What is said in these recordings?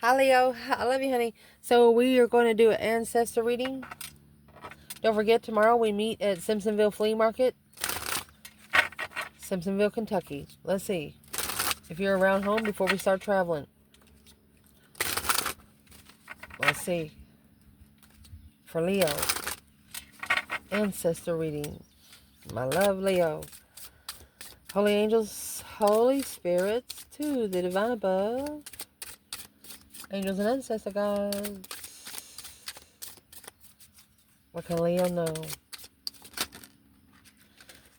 Hi, Leo. I love you, honey. So we are going to do an ancestor reading. Don't forget, tomorrow we meet at Simpsonville Flea Market, Simpsonville, Kentucky. Let's see if you're around home before we start traveling. Let's see. For Leo, ancestor reading. My love, Leo. Holy angels, Holy spirits, to the divine above. Angels and ancestor guides. What can Leo know?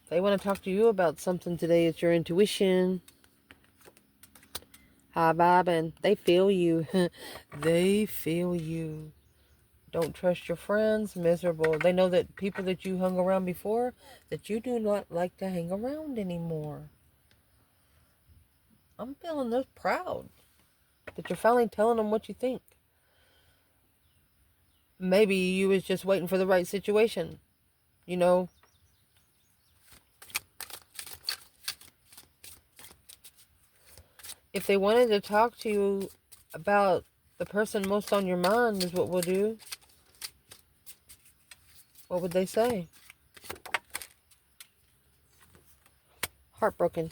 They want to talk to you about something today. It's your intuition. High vibing. They feel you. They feel you. Don't trust your friends. Miserable. They know that people that you hung around before, that you do not like to hang around anymore. I'm feeling this proud that you're finally telling them what you think. Maybe you was just waiting for the right situation. You know. If they wanted to talk to you about the person most on your mind, is what we'll do. What would they say? Heartbroken.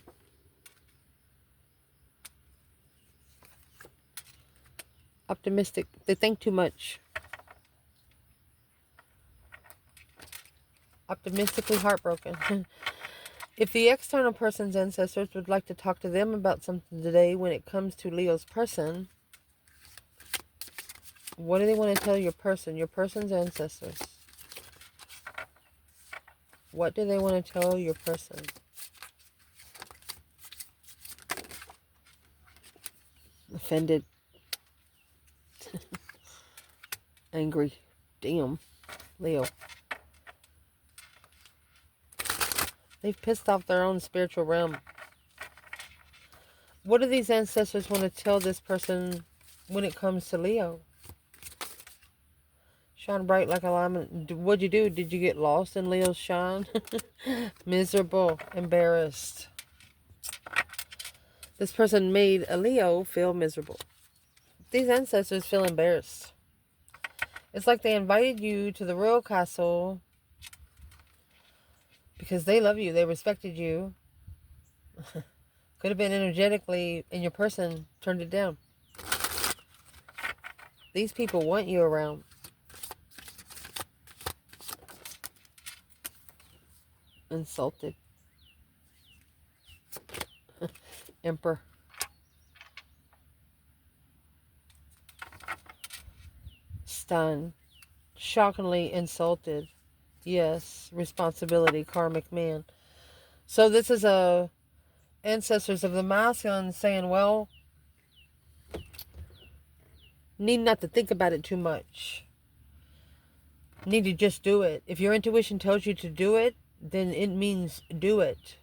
Optimistic. They think too much. Optimistically heartbroken. If the external person's ancestors would like to talk to them about something today when it comes to Leo's person, what do they want to tell your person's ancestors? What do they want to tell your person? Offended. Angry. Damn. Leo. They've pissed off their own spiritual realm. What do these ancestors want to tell this person when it comes to Leo? Shine bright like a diamond. What'd you do? Did you get lost in Leo's shine? Miserable. Embarrassed. This person made a Leo feel miserable. These ancestors feel embarrassed. It's like they invited you to the royal castle because they love you. They respected you. Could have been energetically, and your person turned it down. These people want you around. Insulted. Emperor. Stunned. Shockingly insulted. Yes. Responsibility. Karmic man. So this is a ancestors of the masculine saying, well, need not to think about it too much. Need to just do it. If your intuition tells you to do it, then it means do it.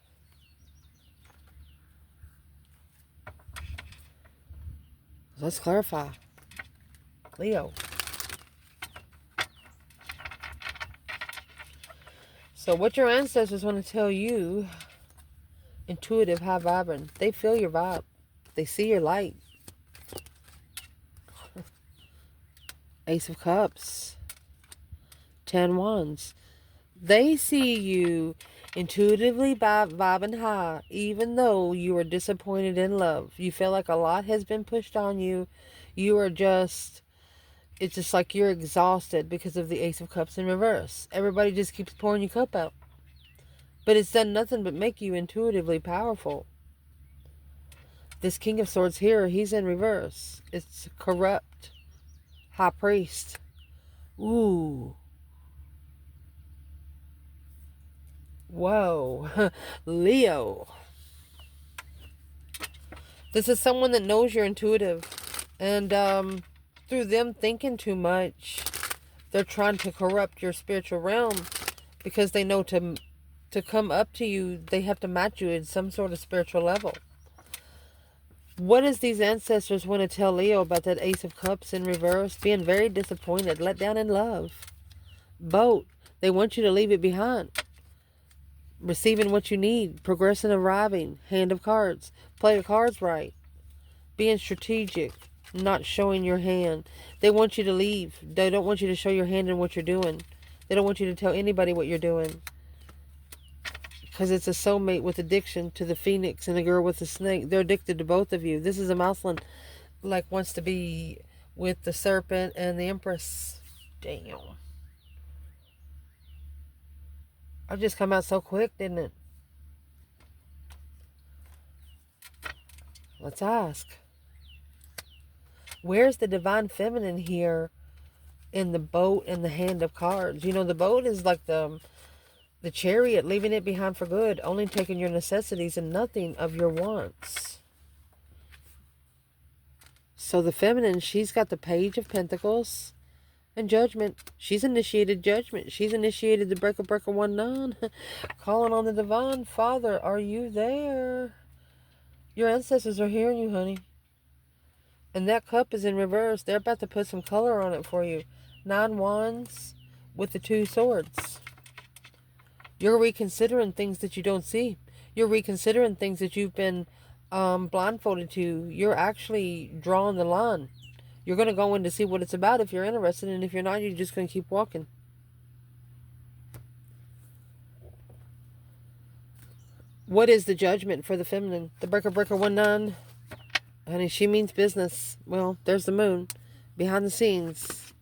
Let's clarify. Leo. So what your ancestors want to tell you, intuitive, high vibrant, they feel your vibe. They see your light. Ace of Cups. 10 Wands. They see you intuitively vibing high, even though you are disappointed in love. You feel like a lot has been pushed on you. You are just, it's just like you're exhausted because of the Ace of Cups in reverse. Everybody just keeps pouring your cup out. But it's done nothing but make you intuitively powerful. This King of Swords here, he's in reverse. It's corrupt. High Priest. Ooh. Whoa. Leo. This is someone that knows you're intuitive. And through them thinking too much, they're trying to corrupt your spiritual realm because they know to come up to you, they have to match you at some sort of spiritual level. What does these ancestors want to tell Leo about that Ace of Cups in reverse? Being very disappointed, let down in love. Boat. They want you to leave it behind. Receiving what you need. Progressing, arriving. Hand of Cards. Play the cards right. Being strategic. not showing your hand. They want you to leave. They don't want you to show your hand in what you're doing. They don't want you to tell anybody what you're doing. Because it's a soulmate with addiction to the phoenix and a girl with the snake. They're addicted to both of you. This is a masculine, like, wants to be with the serpent and the empress. Damn. I just come out so quick, didn't it? Let's ask. Where's the divine feminine here in the boat and the hand of cards? You know, the boat is like the chariot, leaving it behind for good, only taking your necessities and nothing of your wants. So the feminine, she's got the Page of Pentacles and Judgment. She's initiated judgment. She's initiated the breaker 1-9. Calling on the divine. Father, are you there? Your ancestors are hearing you, honey. And that cup is in reverse. They're about to put some color on it for you. 9 wands with the 2 swords. You're reconsidering things that you don't see. You're reconsidering things that you've been blindfolded to. You're actually drawing the line. You're going to go in to see what it's about if you're interested. And if you're not, you're just going to keep walking. What is the judgment for the feminine? The breaker 1-9. Honey, she means business. Well, there's the moon. Behind the scenes.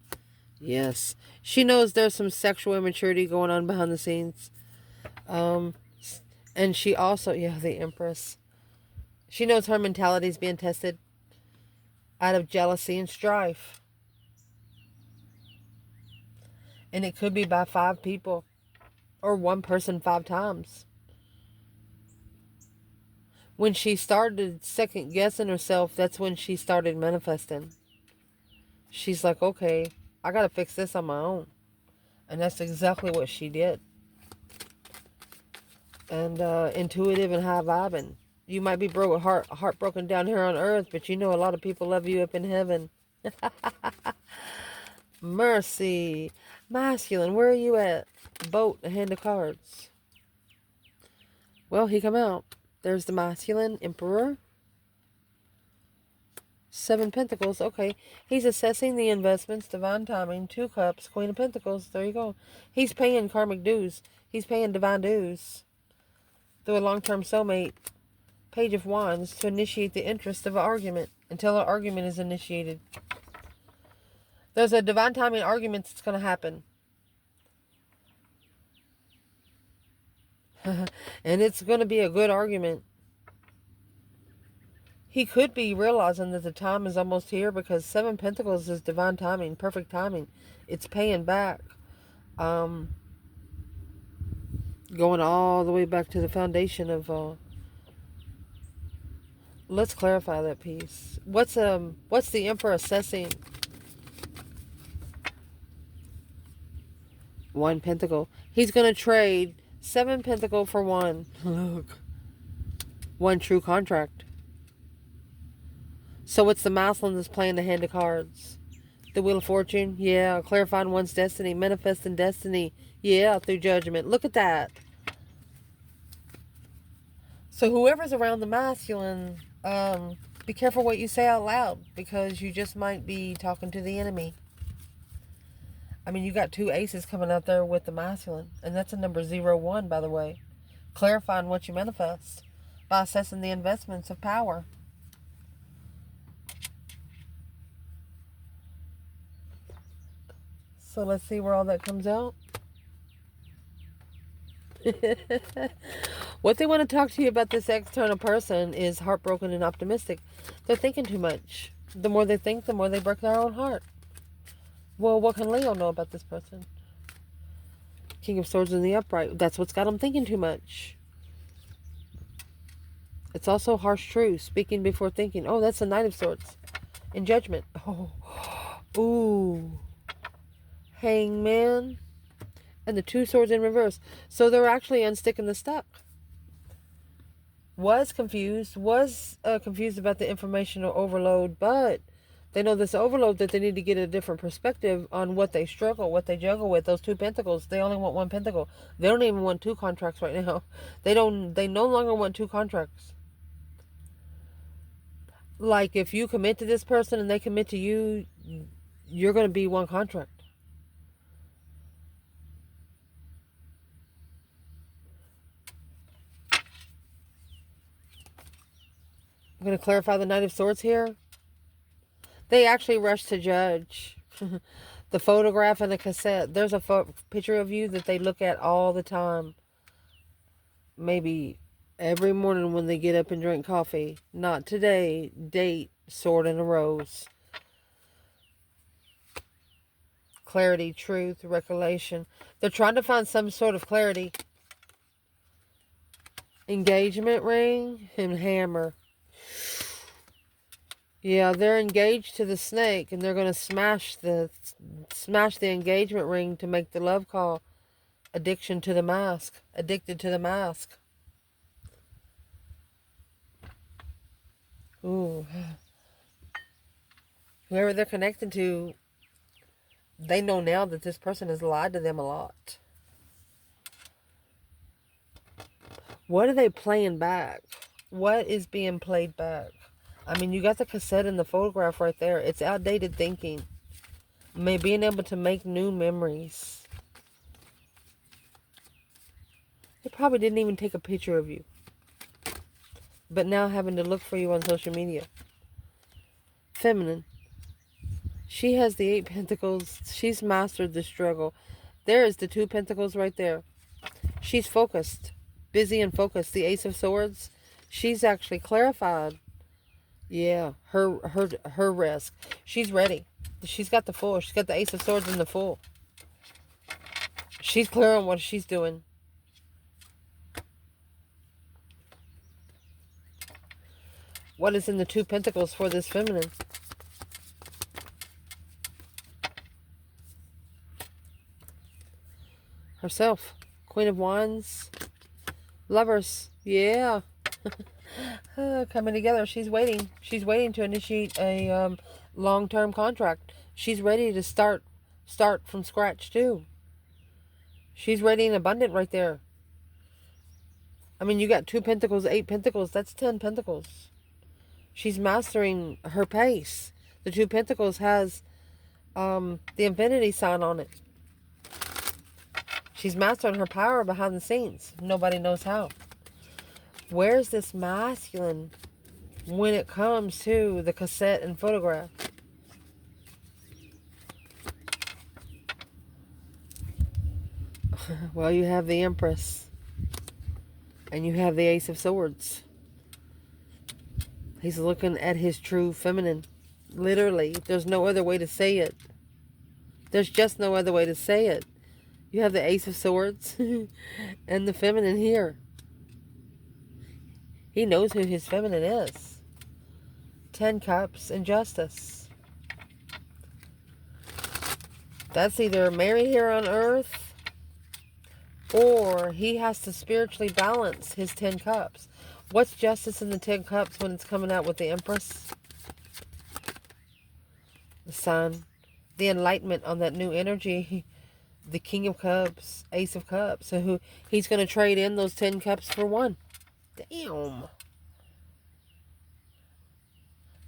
Yes. She knows there's some sexual immaturity going on behind the scenes. And she also, yeah, the Empress. She knows her mentality is being tested out of jealousy and strife. And it could be by 5 people. Or 1 person 5 times. When she started second guessing herself, that's when she started manifesting. She's like, okay, I got to fix this on my own. And that's exactly what she did. And intuitive and high vibing. You might be heartbroken down here on earth, but you know a lot of people love you up in heaven. Mercy. Masculine, where are you at? Boat, a hand of cards. Well, he come out. There's the masculine emperor. 7 pentacles. Okay. He's assessing the investments. Divine timing. 2 cups. Queen of pentacles. There you go. He's paying karmic dues. He's paying divine dues. Through a long-term soulmate. Page of wands. To initiate the interest of an argument. Until an argument is initiated. There's a divine timing argument that's going to happen. And it's going to be a good argument. He could be realizing that the time is almost here because 7 pentacles is divine timing, perfect timing. It's paying back. Going all the way back to the foundation of... let's clarify that piece. What's the Emperor assessing? 1 pentacle. He's going to trade 7 pentacle for 1. Look. 1 true contract. So it's the masculine that's playing the hand of cards. The Wheel of Fortune. Yeah. Clarifying one's destiny. Manifesting destiny. Yeah. Through judgment. Look at that. So whoever's around the masculine, be careful what you say out loud. Because you just might be talking to the enemy. I mean, you got 2 aces coming out there with the masculine. And that's a number 01, by the way. Clarifying what you manifest. By assessing the investments of power. So let's see where all that comes out. What they want to talk to you about this external person is heartbroken and optimistic. They're thinking too much. The more they think, the more they break their own heart. Well, what can Leo know about this person? King of Swords in the upright. That's what's got them thinking too much. It's also harsh truth. Speaking before thinking. Oh, that's the Knight of Swords. In judgment. Oh. Ooh. Hangman. And the 2 swords in reverse. So they're actually unsticking the stuck. Was confused about the informational overload, but they know this overload that they need to get a different perspective on what they struggle, what they juggle with. Those 2 pentacles, they only want 1 pentacle. They don't even want 2 contracts right now. They no longer want 2 contracts. Like, if you commit to this person and they commit to you, you're going to be one contract. I'm going to clarify the Knight of Swords here. They actually rushed to judge. The photograph and the cassette. There's a picture of you that they look at all the time. Maybe every morning when they get up and drink coffee. Not today. Date, sword and a rose. Clarity, truth, recollection. They're trying to find some sort of clarity. Engagement ring and hammer. Yeah, they're engaged to the snake, and they're going to smash the engagement ring to make the love call. Addiction to the mask. Addicted to the mask. Ooh. Whoever they're connected to, they know now that this person has lied to them a lot. What are they playing back? What is being played back? I mean, you got the cassette and the photograph right there. It's outdated thinking. Being able to make new memories. They probably didn't even take a picture of you. But now having to look for you on social media. Feminine. She has the 8 Pentacles. She's mastered the struggle. There is the 2 Pentacles right there. She's focused. Busy and focused. The Ace of Swords. She's actually clarified. Yeah, her risk. She's ready. She's got the Fool. She's got the Ace of Swords and the Fool. She's clear on what she's doing. What is in the 2 Pentacles for this feminine? Herself. Queen of Wands. Lovers. Yeah. Coming together. She's waiting. She's waiting to initiate a long-term contract. She's ready to start from scratch too. She's ready and abundant right there. I mean, you got 2 Pentacles, 8 Pentacles. That's 10 Pentacles. She's mastering her pace. The 2 Pentacles has the infinity sign on it. She's mastering her power behind the scenes. Nobody knows how. Where's this masculine when it comes to the cassette and photograph? Well, you have the Empress. And you have the Ace of Swords. He's looking at his true feminine. Literally. There's no other way to say it. There's just no other way to say it. You have the Ace of Swords and the feminine here. He knows who his feminine is. 10 Cups and Justice. That's either married here on earth, or he has to spiritually balance his 10 Cups. What's justice in the 10 Cups when it's coming out with the Empress? The Sun. The enlightenment on that new energy. The King of Cups. Ace of Cups. So he's going to trade in those 10 Cups for 1. Damn.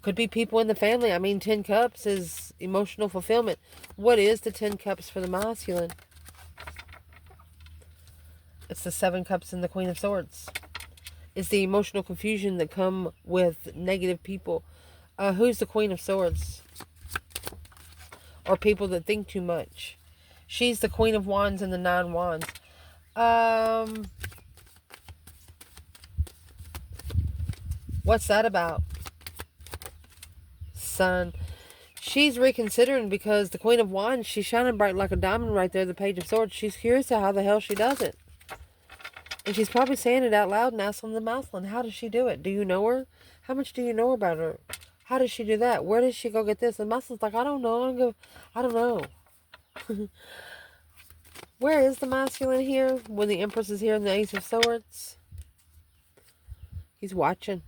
Could be people in the family. I mean, 10 Cups is emotional fulfillment. What is the 10 Cups for the masculine? It's the 7 Cups and the Queen of Swords. It's the emotional confusion that come with negative people. Who's the Queen of Swords? Or people that think too much. She's the Queen of Wands and the 9 Wands. What's that about? Sun. She's reconsidering because the Queen of Wands, she's shining bright like a diamond right there, the Page of Swords. She's curious to how the hell she does it. And she's probably saying it out loud and asking the masculine, how does she do it? Do you know her? How much do you know about her? How does she do that? Where does she go get this? And the masculine's like, I don't know. I don't know. Where is the masculine here when the Empress is here and the Ace of Swords? He's watching.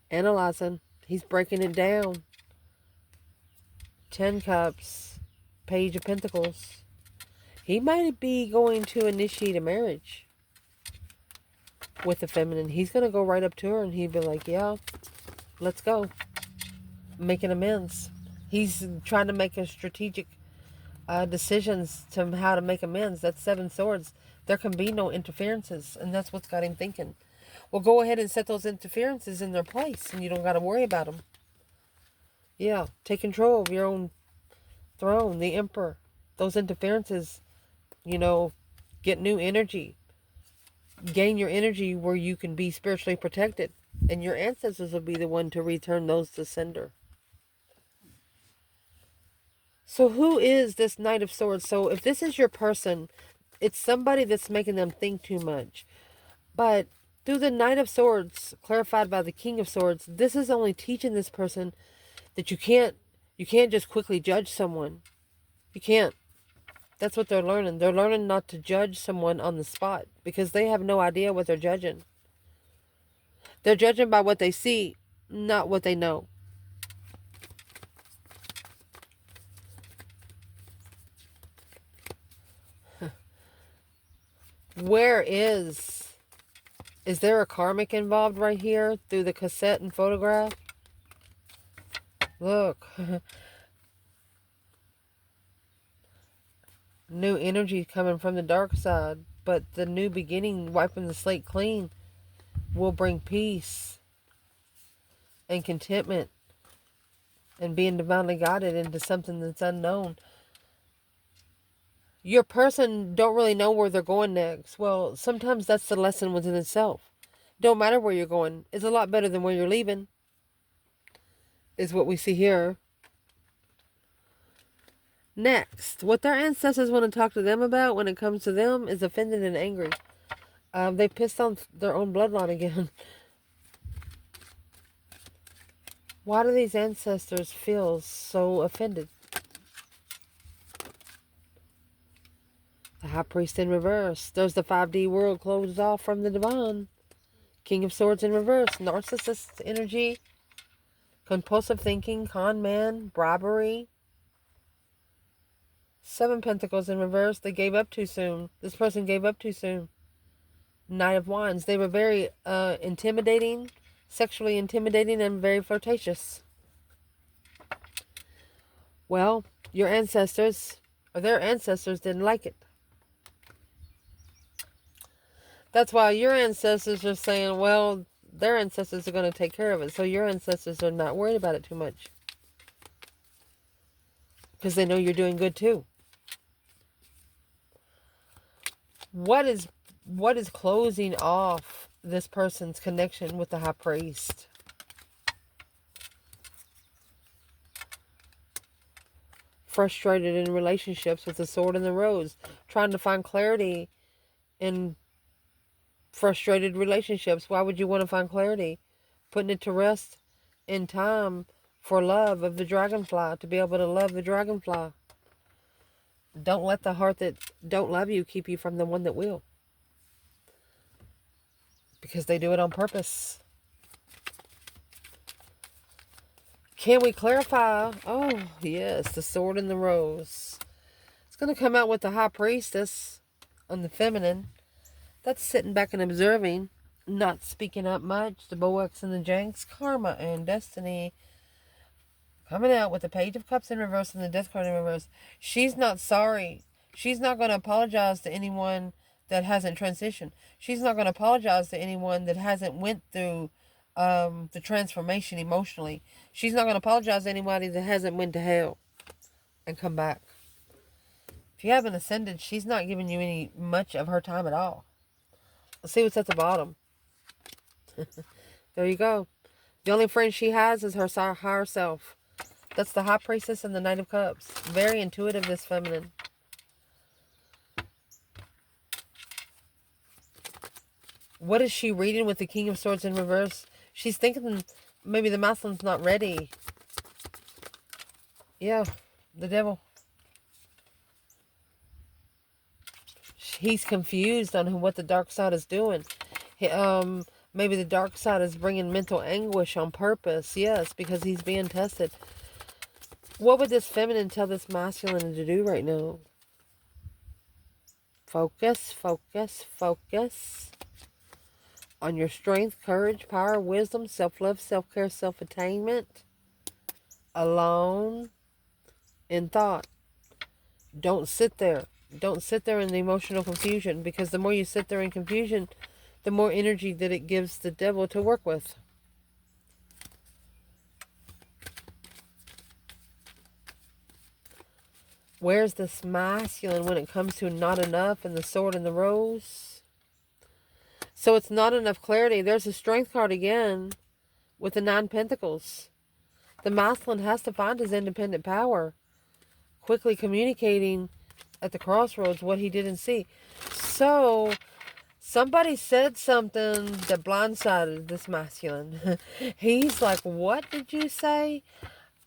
Analyzing. He's breaking it down. 10 Cups. Page of Pentacles. He might be going to initiate a marriage. with the feminine. He's going to go right up to her and he'd be like, yeah, let's go. Making amends. He's trying to make a strategic decisions to how to make amends. That's 7 swords. There can be no interferences, and that's what's got him thinking. Well, go ahead and set those interferences in their place, and you don't got to worry about them. Yeah, take control of your own throne, the emperor. Those interferences, you know, get new energy. Gain your energy where you can be spiritually protected, and your ancestors will be the one to return those to sender. So who is this Knight of Swords? So if this is your person, it's somebody that's making them think too much. But through the Knight of Swords, clarified by the King of Swords, this is only teaching this person that you can't just quickly judge someone. You can't. That's what they're learning. They're learning not to judge someone on the spot because they have no idea what they're judging. They're judging by what they see, not what they know. Where is there a karmic involved right here through the cassette and photograph? Look. New energy coming from the dark side, but the new beginning, wiping the slate clean, will bring peace and contentment and being divinely guided into something that's unknown. Your person don't really know where they're going next. Well, sometimes that's the lesson within itself. Don't matter where you're going. It's a lot better than where you're leaving, is what we see here. Next, what their ancestors want to talk to them about when it comes to them is offended and angry. They pissed on their own bloodline again. Why do these ancestors feel so offended? The High Priest in reverse. There's the 5D world closed off from the divine. King of Swords in reverse. Narcissist energy. Compulsive thinking. Con man. Bribery. 7 Pentacles in reverse. They gave up too soon. This person gave up too soon. Knight of Wands. They were very intimidating. Sexually intimidating and very flirtatious. Well, your ancestors, or their ancestors, didn't like it. That's why your ancestors are saying, well, their ancestors are going to take care of it. So your ancestors are not worried about it too much. Because they know you're doing good too. What is closing off this person's connection with the High Priest? Frustrated in relationships with the Sword and the Rose. Trying to find clarity in frustrated relationships. Why would you want to find clarity? Putting it to rest in time for love of the dragonfly. To be able to love the dragonfly. Don't let the heart that don't love you keep you from the one that will. Because they do it on purpose. Can we clarify? Oh, yes, the Sword and the Rose. It's going to come out with the High Priestess on the feminine. That's sitting back and observing, not speaking up much. The Boax and the Janks, Karma and Destiny. Coming out with the Page of Cups in reverse and the Death card in reverse. She's not sorry. She's not going to apologize to anyone that hasn't transitioned. She's not going to apologize to anyone that hasn't went through the transformation emotionally. She's not going to apologize to anybody that hasn't went to hell and come back. If you haven't ascended, she's not giving you any much of her time at all. Let's see what's at the bottom. There you go. The only friend she has is her higher self. That's the High Priestess and the Knight of Cups. Very intuitive, this feminine. What is she reading with the King of Swords in reverse? She's thinking maybe the masculine's not ready. Yeah, the devil. He's confused on what the dark side is doing. Maybe the dark side is bringing mental anguish on purpose. Yes, because he's being tested. What would this feminine tell this masculine to do right now? Focus, focus, focus. on your strength, courage, power, wisdom, self-love, self-care, self-attainment, alone, in thought. Don't sit there. Don't sit there in the emotional confusion, because the more you sit there in confusion, the more energy that it gives the devil to work with. Where's this masculine when it comes to not enough and the sword and the rose? So it's not enough clarity. There's a strength card again with the 9 Pentacles. The masculine has to find his independent power, quickly communicating at the crossroads what he didn't see. So somebody said something that blindsided this masculine. He's like, what did you say?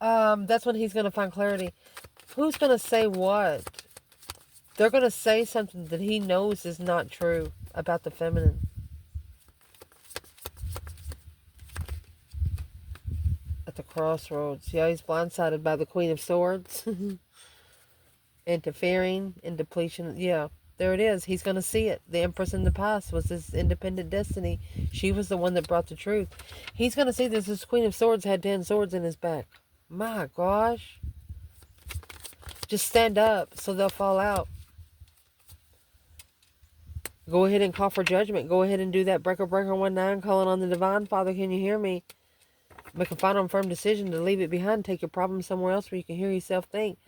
That's when he's going to find clarity. Who's going to say what? They're going to say something that he knows is not true about the feminine. At the crossroads. Yeah, he's blindsided by the Queen of Swords. Interfering in depletion. Yeah, there it is. He's going to see it. The Empress in the past was his independent destiny. She was the one that brought the truth. He's going to see that this Queen of Swords had 10 swords in his back. My gosh. Just stand up so they'll fall out. Go ahead and call for judgment. Go ahead and do that breaker 19, calling on the Divine Father. Can you hear me? Make a final and firm decision to leave it behind. Take your problem somewhere else where you can hear yourself think.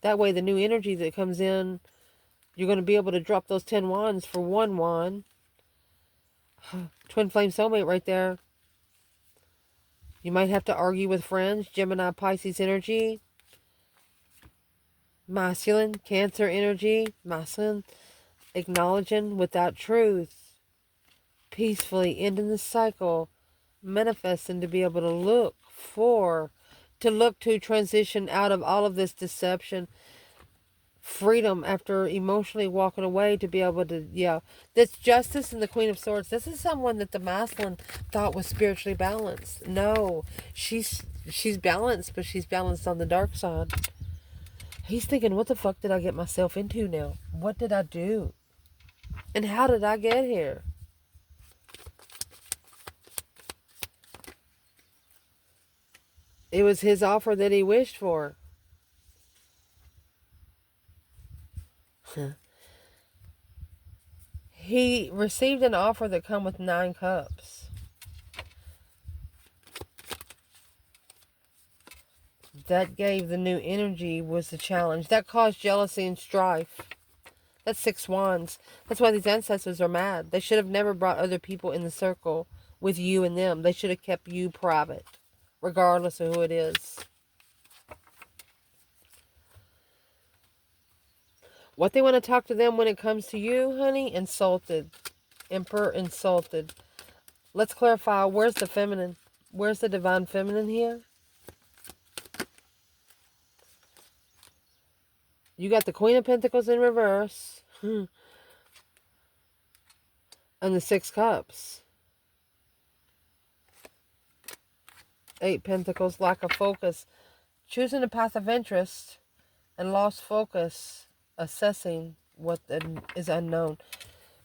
That way the new energy that comes in, you're going to be able to drop those 10 wands for 1 wand. Twin flame soulmate right there. You might have to argue with friends. Gemini, Pisces energy. Masculine, Cancer energy. Masculine, acknowledging without truth. Peacefully ending the cycle. Manifesting to be able to look to transition out of all of this deception. Freedom after emotionally walking away, to be able to, yeah. This Justice and the Queen of Swords. This is someone that the masculine thought was spiritually balanced. No, she's balanced, but she's balanced on the dark side. He's thinking, what the fuck did I get myself into now? What did I do? And how did I get here? It was his offer that he wished for. He received an offer that come with 9 cups. That gave the new energy, was the challenge. That caused jealousy and strife. That's 6 wands. That's why these ancestors are mad. They should have never brought other people in the circle with you and them. They should have kept you private, regardless of who it is. What they want to talk to them when it comes to you, honey? Insulted. Emperor insulted. Let's clarify. Where's the feminine? Where's the divine feminine here? You got the Queen of Pentacles in reverse. And the 6 cups. 8 Pentacles, lack of focus. Choosing a path of interest and lost focus. Assessing what is unknown.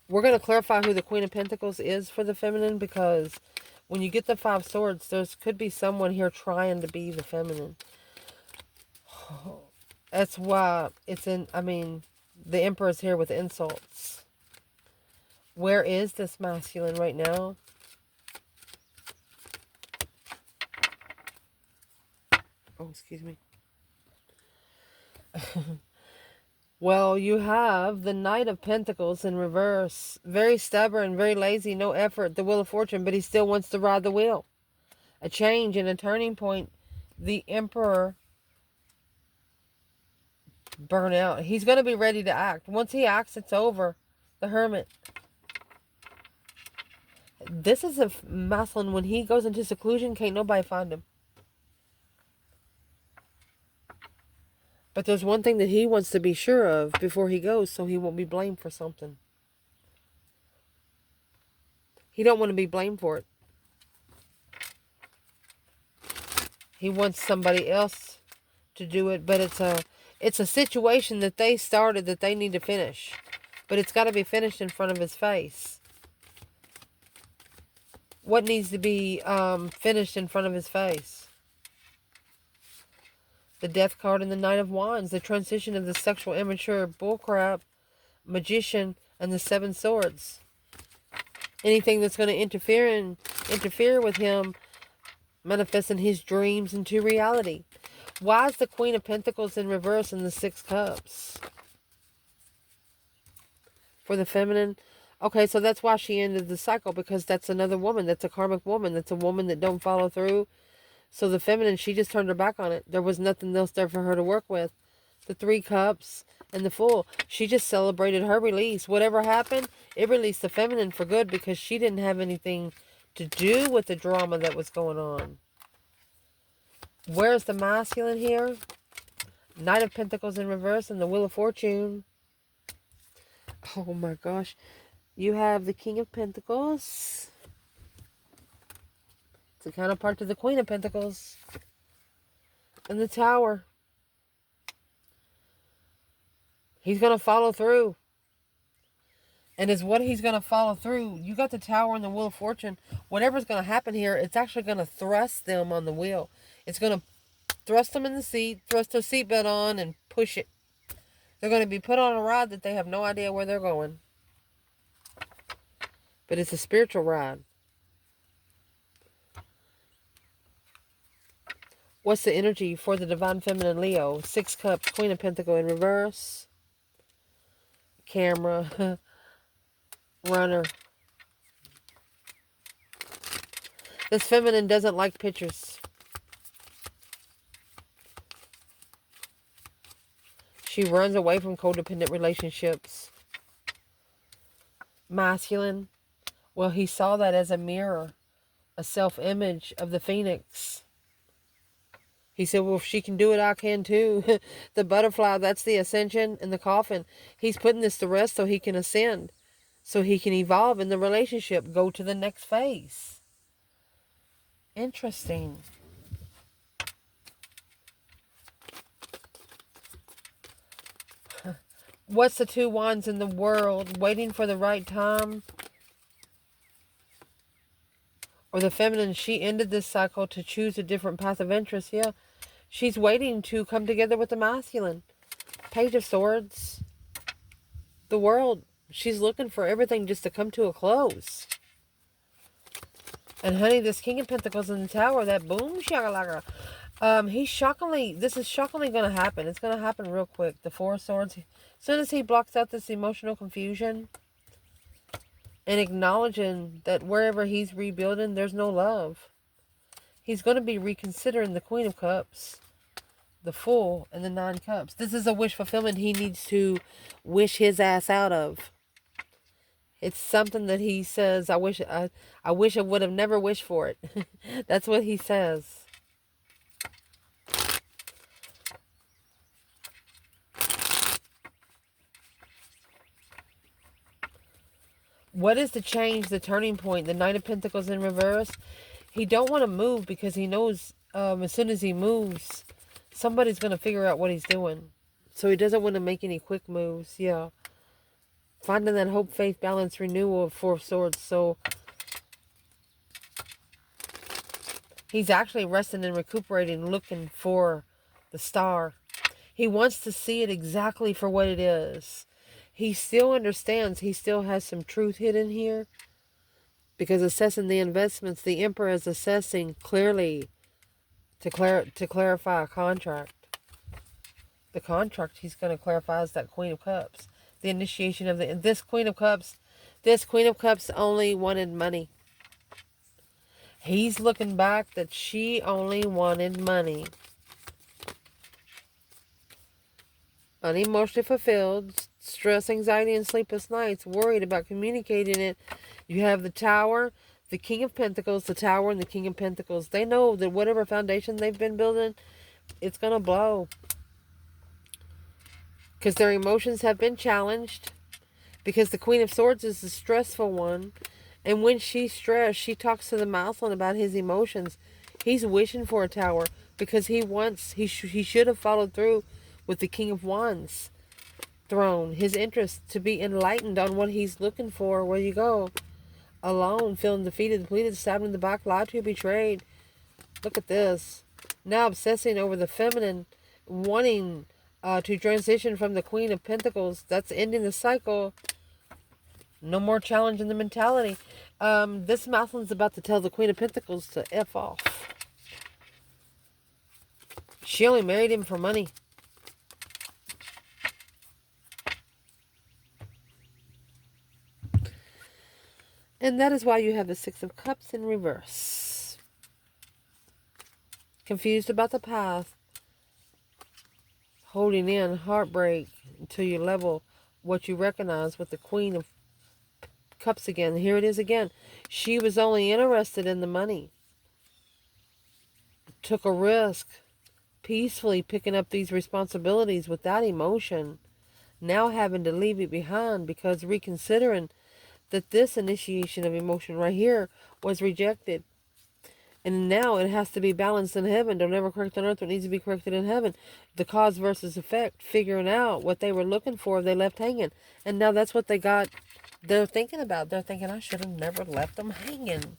We're going to clarify who the Queen of Pentacles is for the feminine, because when you get the 5 swords, there could be someone here trying to be the feminine. That's why it's in, the Emperor's here with insults. Where is this masculine right now? Oh, excuse me. Well, you have the Knight of Pentacles in reverse. Very stubborn, very lazy, no effort, the Wheel of Fortune, but he still wants to ride the wheel. A change and a turning point. The Emperor, burnout. He's going to be ready to act. Once he acts, it's over. The Hermit. This is a masculine. When he goes into seclusion, can't nobody find him. But there's one thing that he wants to be sure of before he goes, so he won't be blamed for something. He don't want to be blamed for it. He wants somebody else to do it, but it's a situation that they started that they need to finish. But it's got to be finished in front of his face. What needs to be finished in front of his face? The Death card and the Knight of Wands. The transition of the sexual immature bullcrap, Magician, and the Seven Swords. Anything that's going to interfere with him manifesting his dreams into reality. Why is the Queen of Pentacles in reverse in the Six Cups? For the feminine. Okay, so that's why she ended the cycle, because that's another woman. That's a karmic woman. That's a woman that don't follow through. So the feminine, she just turned her back on it. There was nothing else there for her to work with. The Three Cups and the Fool. She just celebrated her release. Whatever happened, it released the feminine for good, because she didn't have anything to do with the drama that was going on. Where's the masculine here? Knight of Pentacles in reverse and the Wheel of Fortune. Oh my gosh. You have the King of Pentacles. It's a counterpart to the Queen of Pentacles. And the Tower. He's going to follow through. And is what he's going to follow through. You got the Tower and the Wheel of Fortune. Whatever's going to happen here, it's actually going to thrust them on the wheel. It's going to thrust them in the seat, thrust their seatbelt on, and push it. They're going to be put on a ride that they have no idea where they're going. But it's a spiritual ride. What's the energy for the Divine Feminine Leo? Six Cups, Queen of Pentacles in reverse. Camera. Runner. This feminine doesn't like pictures. She runs away from codependent relationships. Masculine. Well, he saw that as a mirror. A self-image of the phoenix. He said, well, if she can do it, I can too. The butterfly, that's the ascension, and the coffin. He's putting this to rest so he can ascend. So he can evolve in the relationship. Go to the next phase. Interesting. What's the Two Wands in the world? Waiting for the right time. Or the feminine, she ended this cycle to choose a different path of interest. Yeah. She's waiting to come together with the masculine. Page of Swords. The World. She's looking for everything just to come to a close. And honey, this King of Pentacles in the Tower, that boom shakalaka. This is shockingly going to happen. It's going to happen real quick. The Four of Swords. As soon as he blocks out this emotional confusion and acknowledging that wherever he's rebuilding, there's no love. He's going to be reconsidering the Queen of Cups, the Fool, and the Nine Cups. This is a wish fulfillment he needs to wish his ass out of. It's something that he says, I wish I would have never wished for it. That's what he says. What is the change, the turning point? The Knight of Pentacles in reverse. He don't want to move because he knows as soon as he moves, somebody's going to figure out what he's doing. So he doesn't want to make any quick moves. Yeah. Finding that hope, faith, balance, renewal of Four of Swords. So he's actually resting and recuperating, looking for the star. He wants to see it exactly for what it is. He still understands he still has some truth hidden here. Because assessing the investments, the Emperor is assessing clearly to clarify a contract. The contract he's going to clarify is that Queen of Cups. The initiation of this Queen of Cups only wanted money. He's looking back that she only wanted money. Unemotionally fulfilled, stress, anxiety, and sleepless nights, worried about communicating it. You have the Tower, the King of Pentacles, the Tower, and the King of Pentacles. They know that whatever foundation they've been building, it's going to blow. Because their emotions have been challenged. Because the Queen of Swords is the stressful one. And when she's stressed, she talks to the masculine about his emotions. He's wishing for a Tower. Because he should have followed through with the King of Wands throne. His interest to be enlightened on what he's looking for. Where you go. alone, feeling defeated, depleted, stabbed in the back, lied to, betrayed. Look at this. Now obsessing over the feminine, wanting to transition from the Queen of Pentacles. That's ending the cycle. No more challenge in the mentality. This masculine's about to tell the Queen of Pentacles to F off. She only married him for money. And that is why you have the Six of Cups in reverse. Confused about the past. Holding in heartbreak until you level what you recognize with the Queen of Cups again. Here it is again. She was only interested in the money. Took a risk. Peacefully picking up these responsibilities without emotion. Now having to leave it behind because reconsidering that this initiation of emotion right here was rejected. And now it has to be balanced in heaven. Don't ever correct on earth what needs to be corrected in heaven. The cause versus effect. Figuring out what they were looking for, they left hanging. And now that's what they got. They're thinking about. They're thinking, I should have never left them hanging.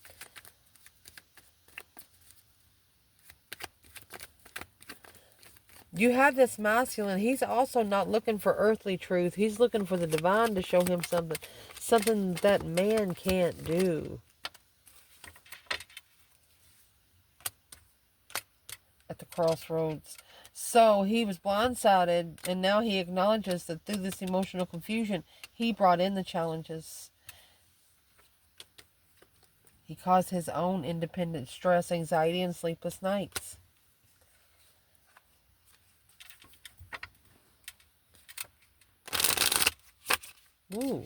You have this masculine. He's also not looking for earthly truth. He's looking for the divine to show him something. Something that man can't do. At the crossroads. So he was blindsided, and now he acknowledges that through this emotional confusion, he brought in the challenges. He caused his own independent stress, anxiety, and sleepless nights. Ooh.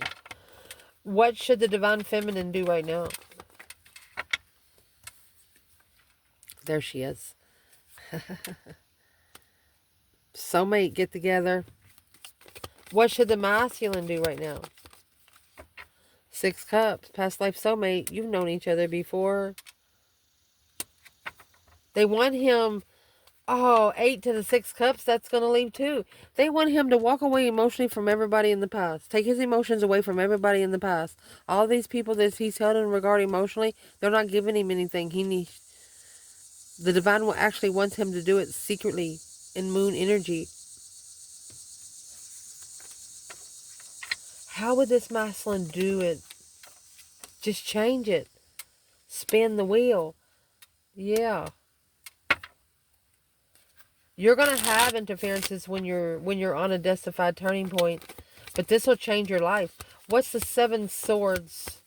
What should the divine feminine do right now? There she is. Soulmate, get together. What should the masculine do right now? Six Cups, past life soulmate. You've known each other before. They want him. Oh, 8 to the 6 Cups, that's going to leave too. They want him to walk away emotionally from everybody in the past. Take his emotions away from everybody in the past. All these people that he's held in regard emotionally, they're not giving him anything. He needs. The divine will actually wants him to do it secretly in moon energy. How would this masculine do it? Just change it. Spin the wheel. Yeah. You're going to have interferences when you're on a justified turning point. But this will change your life. What's the 7 Swords?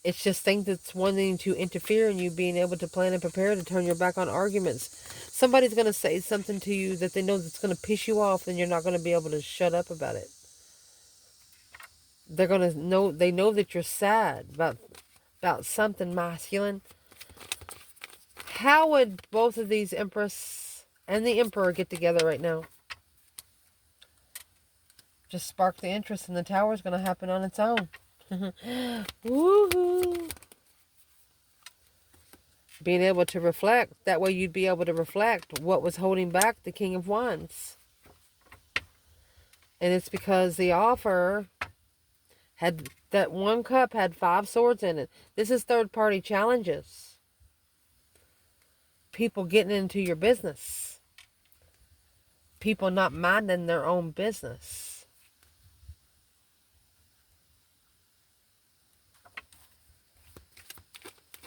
It's just things that's wanting to interfere in you being able to plan and prepare to turn your back on arguments. Somebody's going to say something to you that they know that's going to piss you off, and you're not going to be able to shut up about it. They're going to know, they know that you're sad about something masculine. How would both of these Empress and the Emperor get together right now? Just spark the interest, and the Tower is going to happen on its own. Woohoo! Being able to reflect. That way you'd be able to reflect what was holding back the King of Wands. And it's because the offer had, that one cup had 5 swords in it. This is third-party challenges. People getting into your business. People not minding their own business.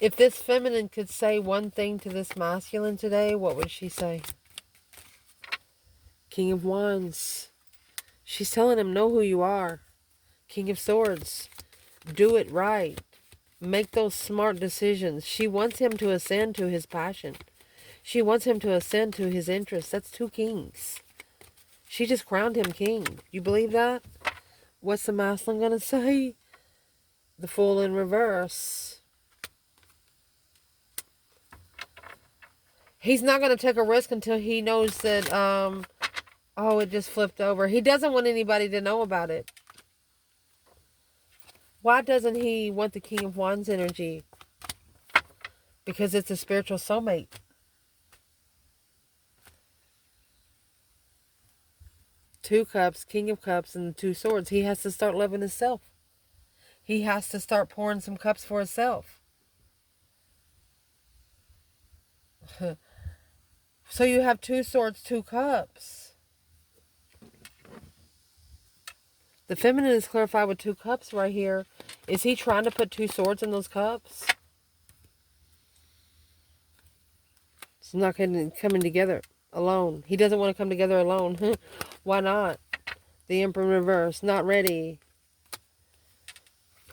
If this feminine could say one thing to this masculine today, what would she say? King of Wands. She's telling him, know who you are. King of Swords. Do it right. Make those smart decisions. She wants him to ascend to his passion. She wants him to ascend to his interests. That's 2 kings. She just crowned him king. You believe that? What's the masculine going to say? The Fool in reverse. He's not going to take a risk until he knows that, oh, it just flipped over. He doesn't want anybody to know about it. Why doesn't he want the King of Wands energy? Because it's a spiritual soulmate. Two Cups, King of Cups, and the 2 Swords. He has to start loving himself. He has to start pouring some cups for himself. So you have 2 swords, 2 cups. The feminine is clarified with 2 cups right here. Is he trying to put 2 swords in those cups? It's not coming together alone. He doesn't want to come together alone. Why not? The Emperor in reverse. Not ready.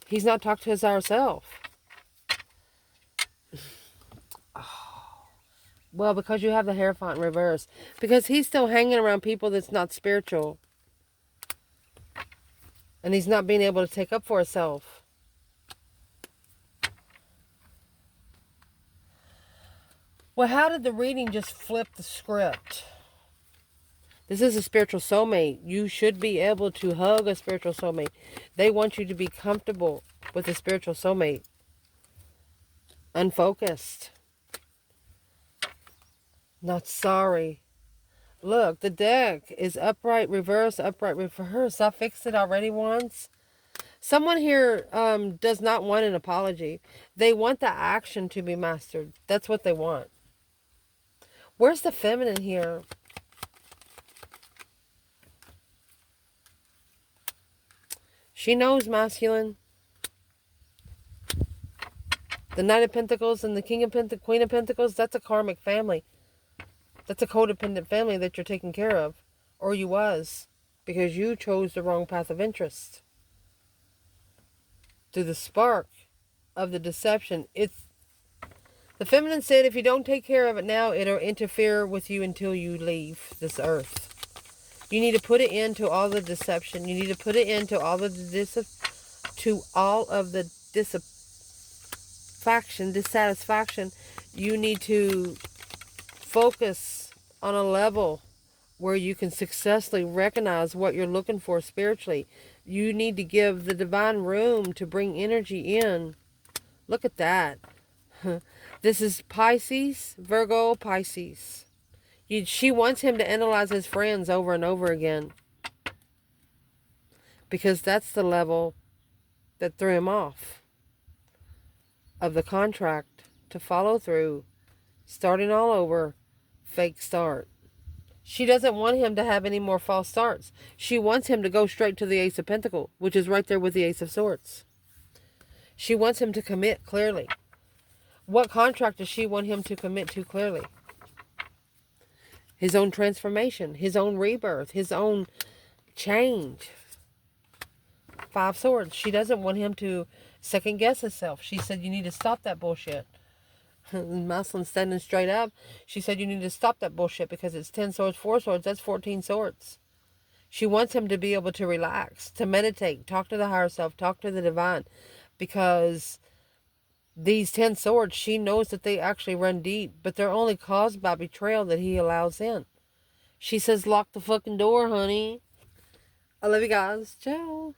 He's not talked to his higher self. Well, because you have the Hierophant in reverse. Because he's still hanging around people that's not spiritual. And he's not being able to take up for himself. Well, how did the reading just flip the script? This is a spiritual soulmate. You should be able to hug a spiritual soulmate. They want you to be comfortable with a spiritual soulmate. Unfocused. Not sorry. Look, the deck is upright, reverse, upright, reverse. I fixed it already once. Someone here does not want an apology. They want the action to be mastered. That's what they want. Where's the feminine here? She knows masculine. The Knight of Pentacles and the King of Pentacles, Queen of Pentacles, that's a karmic family. That's a codependent family that you're taking care of. Or you was. Because you chose the wrong path of interest. Through the spark of the deception. The feminine said if you don't take care of it now, it'll interfere with you until you leave this earth. You need to put it into all the deception. You need to put it into all the dissatisfaction. You need to focus on a level where you can successfully recognize what you're looking for spiritually. You need to give the divine room to bring energy in. Look at that. This is Pisces, Virgo, Pisces. She wants him to analyze his friends over and over again. Because that's the level that threw him off of the contract to follow through. Starting all over. Fake start. She doesn't want him to have any more false starts. She wants him to go straight to the Ace of Pentacles, which is right there with the Ace of Swords. She wants him to commit clearly. What contract does she want him to commit to clearly? His own transformation, his own rebirth, his own change. 5 Swords. She doesn't want him to second guess himself. She said, you need to stop that bullshit. Maslin standing straight up. She said, you need to stop that bullshit because it's 10 swords, 4 swords. That's 14 swords. She wants him to be able to relax, to meditate, talk to the higher self, talk to the divine. Because these 10 swords, she knows that they actually run deep, but they're only caused by betrayal that he allows in. She says, lock the fucking door, honey. I love you guys. Ciao.